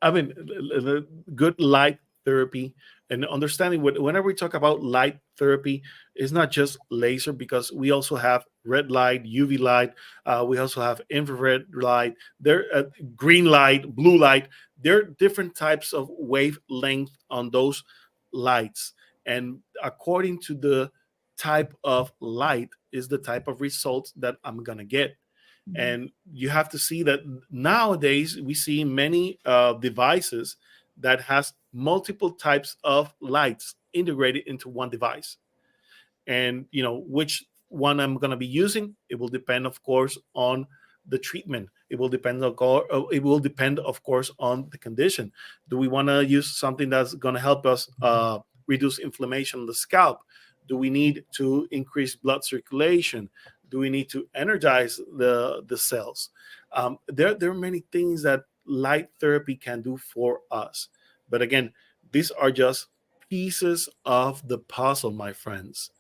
I mean, the good light therapy and understanding whenever we talk about light therapy, it's not just laser, because we also have red light, UV light. We also have infrared light. There, green light, blue light. There are different types of wavelength on those lights, and according to the type of light is the type of results that I'm gonna get. And you have to see that nowadays we see many devices that has multiple types of lights integrated into one device. And which one I'm going to be using, it will depend, of course, on the treatment. It will depend, of course, on the condition. Do we want to use something that's going to help us reduce inflammation on the scalp? Do we need to increase blood circulation? Do we need to energize the cells? There are many things that light therapy can do for us. But again, these are just pieces of the puzzle, my friends.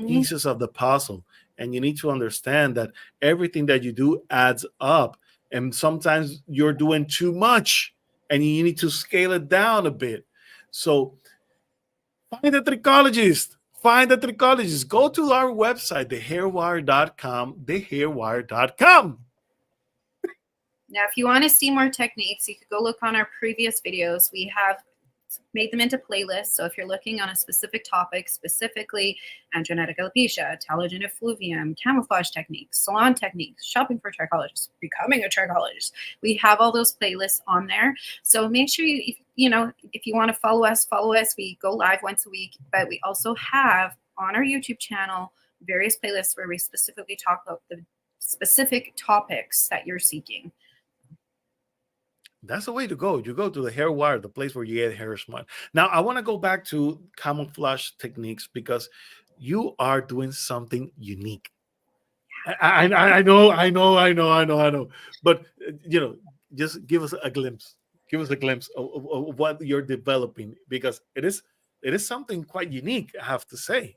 Pieces of the puzzle. And you need to understand that everything that you do adds up. And sometimes you're doing too much and you need to scale it down a bit. So find a trichologist. Find a trichologist. Go to our website, thehairwire.com, thehairwire.com. Now, if you want to see more techniques, you could go look on our previous videos. We have made them into playlists. So if you're looking on a specific topic, specifically androgenetic alopecia, telogen effluvium, camouflage techniques, salon techniques, shopping for trichologists, becoming a trichologist, we have all those playlists on there. So make sure if you want to follow us. We go live once a week, but we also have on our YouTube channel various playlists where we specifically talk about the specific topics that you're seeking. That's the way to go. You go to the Hair Wire, the place where you get hair smart. Now, I want to go back to camouflage techniques because you are doing something unique. I know. But just give us a glimpse. Give us a glimpse of what you're developing, because it is something quite unique, I have to say.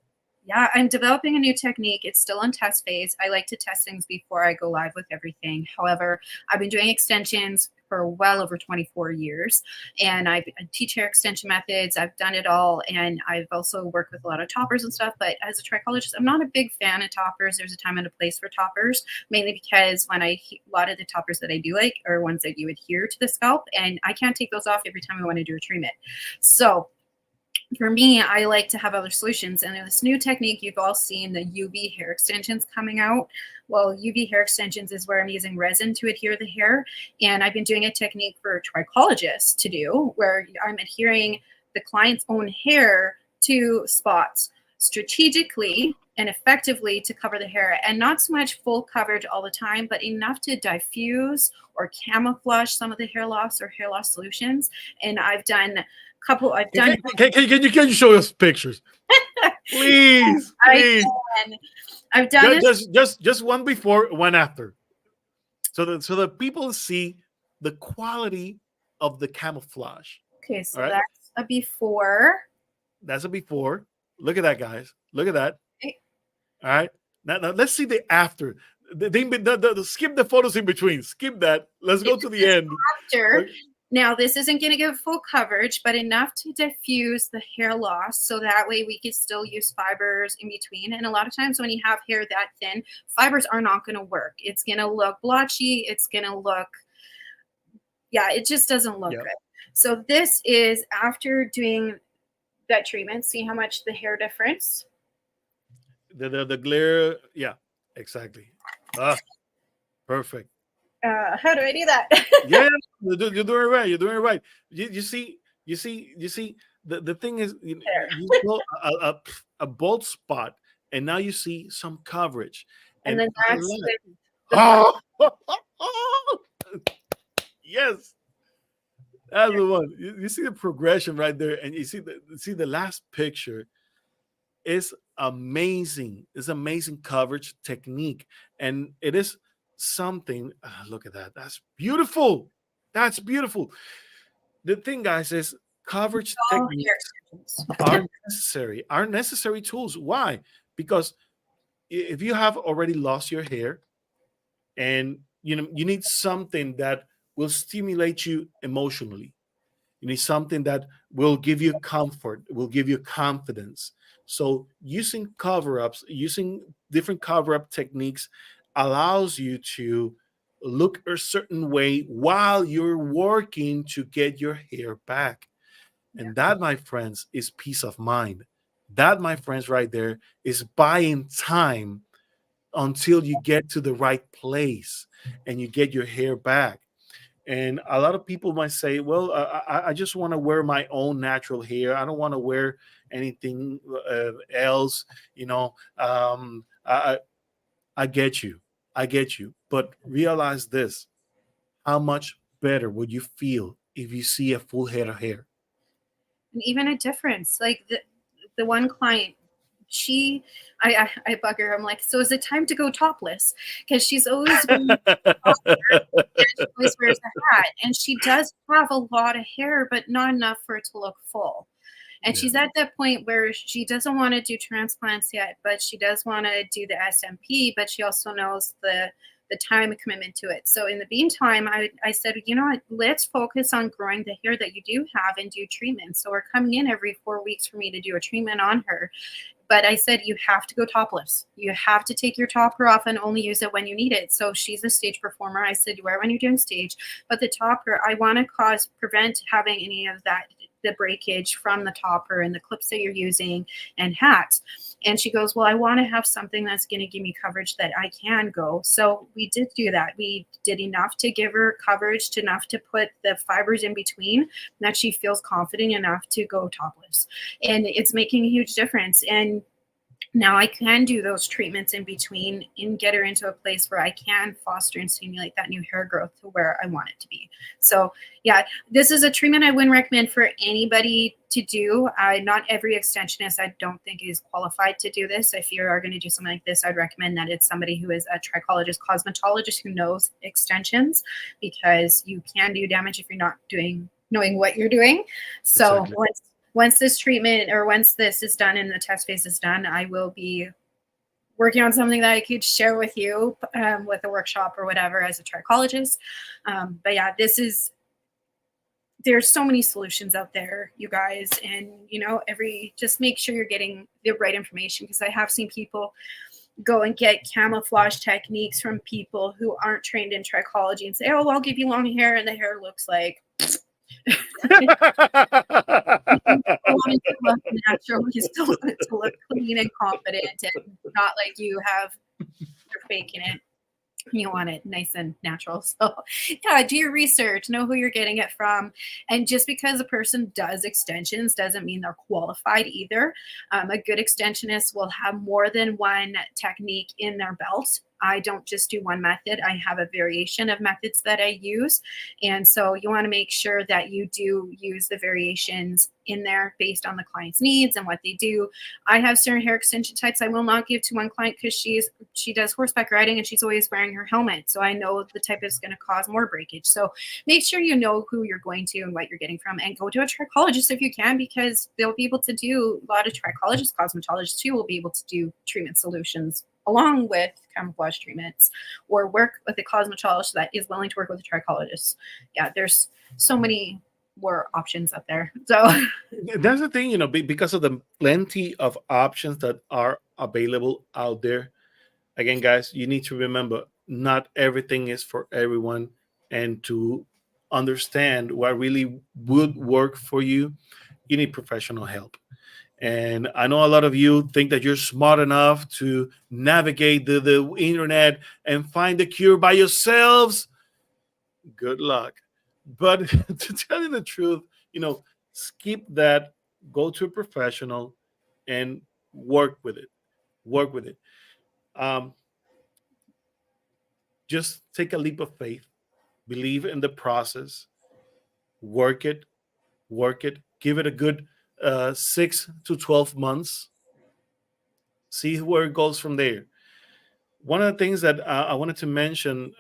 Yeah, I'm developing a new technique. It's still in test phase. I like to test things before I go live with everything. However, I've been doing extensions for well over 24 years, and I teach hair extension methods. I've done it all, and I've also worked with a lot of toppers and stuff. But as a trichologist, I'm not a big fan of toppers. There's a time and a place for toppers, mainly because when a lot of the toppers that I do like are ones that you adhere to the scalp, and I can't take those off every time I want to do a treatment. So for me, I like to have other solutions. And this new technique, you've all seen the UV hair extensions coming out. Well, UV hair extensions is where I'm using resin to adhere the hair. And I've been doing a technique for trichologists to do where I'm adhering the client's own hair to spots strategically and effectively to cover the hair, and not so much full coverage all the time, but enough to diffuse or camouflage some of the hair loss or hair loss solutions. And I've done Can you show us pictures, please? I've done just one before, one after, so that people see the quality of the camouflage. Okay, so right. That's a before. That's a before. Look at that, guys. Look at that. Okay. All right. Now let's see the after. Skip the photos in between. Skip that. Let's go to the end. After. Okay. Now, this isn't going to give full coverage, but enough to diffuse the hair loss, so that way we can still use fibers in between. And a lot of times when you have hair that thin, fibers are not going to work. It's going to look blotchy. It's going to look, it just doesn't look good. So this is after doing that treatment. See how much the hair difference? The glare, yeah, exactly. Perfect. How do I do that? Yeah, you're doing it right. You're doing it right. You see. The thing is, you saw a bald spot, and now you see some coverage. And then that's yes, that's the one. You see the progression right there, and you see the last picture. Is amazing. It's amazing coverage technique, and it is something. Look at that. That's beautiful. That's beautiful. The thing, guys, is coverage techniques are necessary tools. Why? Because if you have already lost your hair, and you need something that will stimulate you emotionally, you need something that will give you comfort, will give you confidence. So using cover-ups, using different cover-up techniques allows you to look a certain way while you're working to get your hair back. And that, my friends, is peace of mind. That, my friends, right there is buying time until you get to the right place and you get your hair back. And a lot of people might say, well, I just want to wear my own natural hair. I don't want to wear anything else. I get you. I get you. But realize this. How much better would you feel if you see a full head of hair? And even a difference. Like the one client, I bug her. I'm like, so is it time to go topless? Because she's always been she always wears a hat, and she does have a lot of hair, but not enough for it to look full. And she's at that point where she doesn't want to do transplants yet, but she does want to do the SMP, but she also knows the time and commitment to it. So in the meantime, I said, let's focus on growing the hair that you do have and do treatments. So we're coming in every 4 weeks for me to do a treatment on her. But I said, you have to go topless. You have to take your topper off and only use it when you need it. So she's a stage performer. I said, you wear when you're doing stage. But the topper, I want to prevent having any of that the breakage from the topper and the clips that you're using and hats. And she goes, well, I want to have something that's going to give me coverage that I can go. So we did do that. We did enough to give her coverage, to enough to put the fibers in between that she feels confident enough to go topless. And it's making a huge difference. And now I can do those treatments in between and get her into a place where I can foster and stimulate that new hair growth to where I want it to be. So yeah, this is a treatment I wouldn't recommend for anybody to do. Not every extensionist I don't think is qualified to do this. If you are going to do something like this, I'd recommend that it's somebody who is a trichologist, cosmetologist who knows extensions, because you can do damage if you're not knowing what you're doing. So Exactly. once this treatment, or once this is done and the test phase is done, I will be working on something that I could share with you with a workshop or whatever as a trichologist. But yeah, there's so many solutions out there, you guys, and just make sure you're getting the right information, because I have seen people go and get camouflage techniques from people who aren't trained in trichology and say, oh, I'll give you long hair, and the hair looks like you want it to look natural. You still want it to look clean and confident, and not like you're faking it. You want it nice and natural. So yeah, do your research, know who you're getting it from. And just because a person does extensions doesn't mean they're qualified either. A good extensionist will have more than one technique in their belt. I don't just do one method. I have a variation of methods that I use. And so you want to make sure that you do use the variations in there based on the client's needs and what they do. I have certain hair extension types I will not give to one client because she does horseback riding and she's always wearing her helmet. So I know the type is going to cause more breakage. So make sure you know who you're going to and what you're getting from, and go to a trichologist if you can, because they'll be able to do, a lot of trichologists, cosmetologists too, will be able to do treatment solutions along with camouflage treatments, or work with a cosmetologist that is willing to work with a trichologist. Yeah, there's so many more options out there. So That's the thing, because of the plenty of options that are available out there. Again, guys, you need to remember, not everything is for everyone. And to understand what really would work for you, you need professional help. And I know a lot of you think that you're smart enough to navigate the internet and find the cure by yourselves. Good luck. But to tell you the truth, skip that, go to a professional and work with it. Work with it. Um, just take a leap of faith, believe in the process, work it, give it a good 6 to 12 months, see where it goes from there. One of the things that I wanted to mention,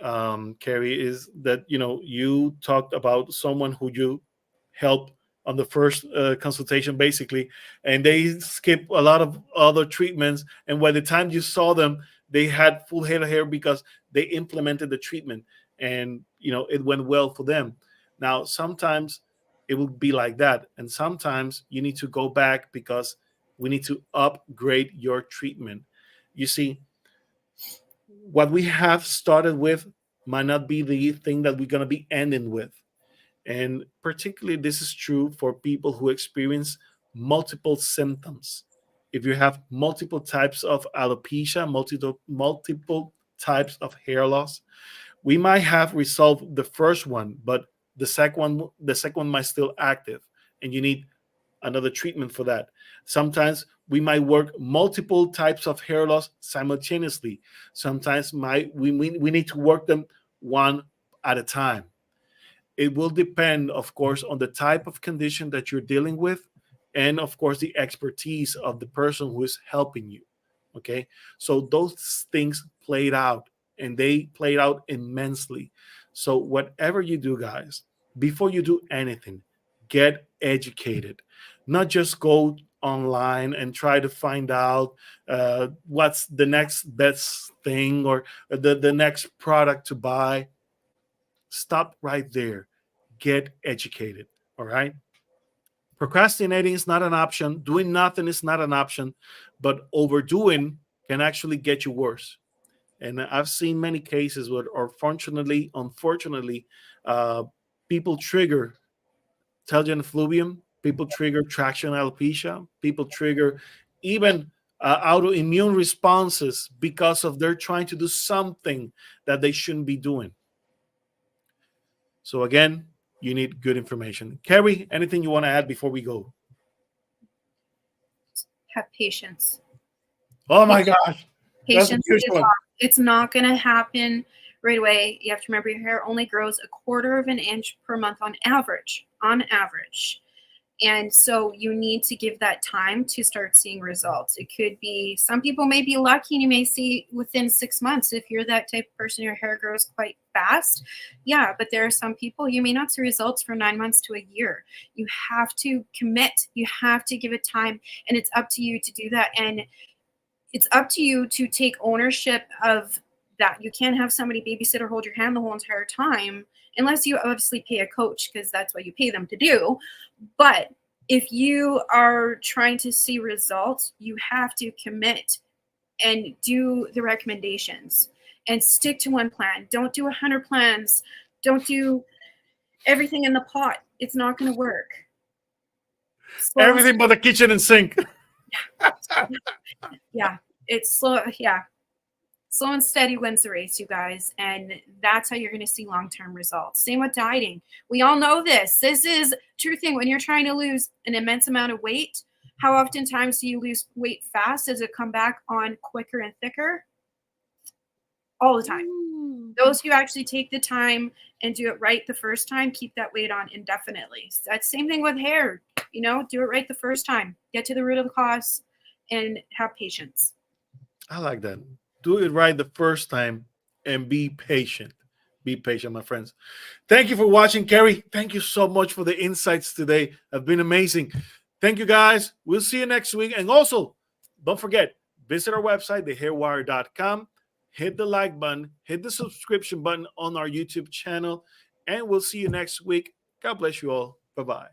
Carrie, is that you talked about someone who you helped on the first consultation, basically, and they skip a lot of other treatments. And by the time you saw them, they had full head of hair because they implemented the treatment, and it went well for them. Now, sometimes it will be like that, and sometimes you need to go back because we need to upgrade your treatment. You see, what we have started with might not be the thing that we're going to be ending with. And particularly, this is true for people who experience multiple symptoms. If you have multiple types of alopecia, multiple types of hair loss, we might have resolved the first one, but the second one might still active, and you need another treatment for that. Sometimes we might work multiple types of hair loss simultaneously. Sometimes we need to work them one at a time. It will depend, of course, on the type of condition that you're dealing with, and of course the expertise of the person who is helping you. Okay, so those things played out, and they played out immensely. So whatever you do, guys, before you do anything, get educated. Not just go online and try to find out what's the next best thing, or the next product to buy. Stop right there. Get educated. All right. Procrastinating is not an option. Doing nothing is not an option, but overdoing can actually get you worse. And I've seen many cases where, or unfortunately, uh, people trigger Telgen fluvium People trigger traction alopecia. People trigger even autoimmune responses because of they're trying to do something that they shouldn't be doing. So again, you need good information. Carrie, anything you want to add before we go? Have patience. Oh my gosh. Patience is hard. It's not going to happen right away. You have to remember your hair only grows 1/4 of an inch per month on average. On average. And so you need to give that time to start seeing results. It could be, some people may be lucky and you may see within 6 months. If you're that type of person, your hair grows quite fast. Yeah, but there are some people you may not see results for 9 months to a year. You have to commit. You have to give it time, and it's up to you to do that. And it's up to you to take ownership of that. You can't have somebody babysitter hold your hand the whole entire time, unless you obviously pay a coach, because that's what you pay them to do. But if you are trying to see results, you have to commit and do the recommendations and stick to one plan. Don't do 100 plans. Don't do everything in the pot. It's not going to work. Everything but the kitchen and sink. Yeah, it's slow. Yeah. Slow and steady wins the race, you guys. And that's how you're going to see long-term results. Same with dieting. We all know this. This is a true thing. When you're trying to lose an immense amount of weight, how oftentimes do you lose weight fast? Does it come back on quicker and thicker? All the time. Those who actually take the time and do it right the first time, keep that weight on indefinitely. So that's the same thing with hair. You know, do it right the first time. Get to the root of the cause and have patience. I like that. Do it right the first time and be patient. Be patient, my friends. Thank you for watching, Carrie. Thank you so much for the insights today. Have been amazing. Thank you, guys. We'll see you next week. And also, don't forget, visit our website, thehairwire.com. Hit the like button. Hit the subscription button on our YouTube channel. And we'll see you next week. God bless you all. Bye-bye.